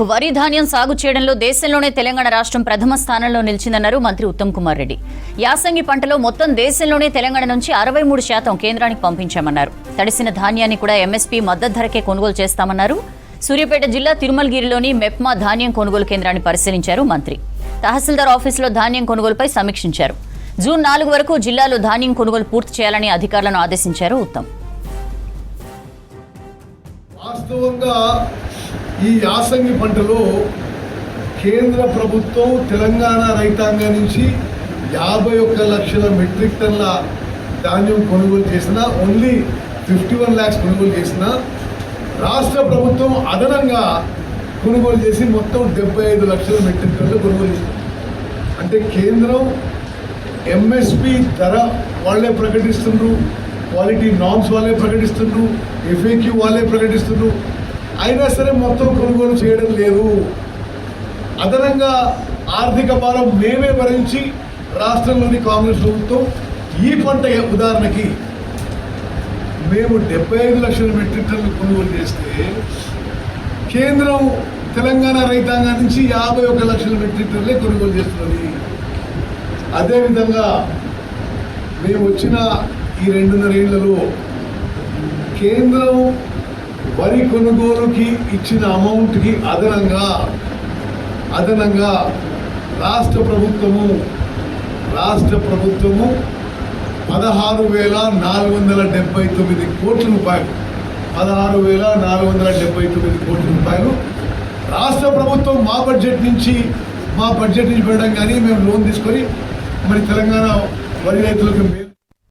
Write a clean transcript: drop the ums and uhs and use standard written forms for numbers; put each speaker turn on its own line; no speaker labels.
వరి ధాన్యం సాగు చేయడంలో దేశంలోనే తెలంగాణ రాష్ట్రం ప్రథమ స్థానంలో నిలిచిందన్నారు మంత్రి ఉత్తమ్ కుమార్ రెడ్డి. యాసంగి పంటలో మొత్తం దేశంలోనే తెలంగాణ నుంచి 63% కేంద్రానికి పంపించామన్నారు. తడిసిన ధాన్యాన్ని కూడా ఎంఎస్పీ మద్దతు ధరకే కొనుగోలు చేస్తామన్నారు. సూర్యాపేట జిల్లా తిరుమలగిరిలోని మెప్మా ధాన్యం కొనుగోలు కేంద్రాన్ని పరిశీలించారు మంత్రి. తహసీల్దార్ ఆఫీసులో ధాన్యం కొనుగోలుపై సమీక్షించారు. జూన్ 4 వరకు జిల్లాలో ధాన్యం కొనుగోలు పూర్తి చేయాలని అధికారులను ఆదేశించారు ఉత్తమ్.
ఈ యాసంగి పంటలో కేంద్ర ప్రభుత్వం తెలంగాణ రైతాంగం నుంచి 51 లక్షల మెట్రిక్ టన్ల ధాన్యం కొనుగోలు చేసిన, ఓన్లీ 51 lakhs కొనుగోలు చేసిన, రాష్ట్ర ప్రభుత్వం అదనంగా కొనుగోలు చేసి మొత్తం 75 లక్షల మెట్రిక్ టన్లు కొనుగోలు చేసింది. అంటే కేంద్రం ఎంఎస్పి ధర వాళ్ళే ప్రకటిస్తున్నారు, క్వాలిటీ నామ్స్ వాళ్ళే ప్రకటిస్తున్నారు, ఎఫ్ఏక్యూ వాళ్ళే ప్రకటిస్తున్నారు. అయినా సరే మొత్తం కొనుగోలు చేయడం లేదు. అదనంగా ఆర్థిక భారం మేమే భరించి రాష్ట్రంలోని కాంగ్రెస్ ప్రభుత్వం ఈ పంట ఉదాహరణకి మేము 75 లక్షల మెట్రిక్ టన్నులు కొనుగోలు చేస్తే కేంద్రం తెలంగాణ రైతాంగం నుంచి 51 లక్షల మెట్రిక్ టన్నులే కొనుగోలు చేస్తున్నది. అదేవిధంగా మేము వచ్చిన ఈ 2.5 ఏళ్లలో కేంద్రం వరి కొనుగోలుకి ఇచ్చిన అమౌంట్కి అదనంగా రాష్ట్ర ప్రభుత్వము 16,479 కోట్ల రూపాయలు 16,479 కోట్ల రూపాయలు రాష్ట్ర ప్రభుత్వం మా బడ్జెట్ నుంచి పెట్టడం కానీ మేము లోన్ తీసుకొని మరి తెలంగాణ వరి రైతులకు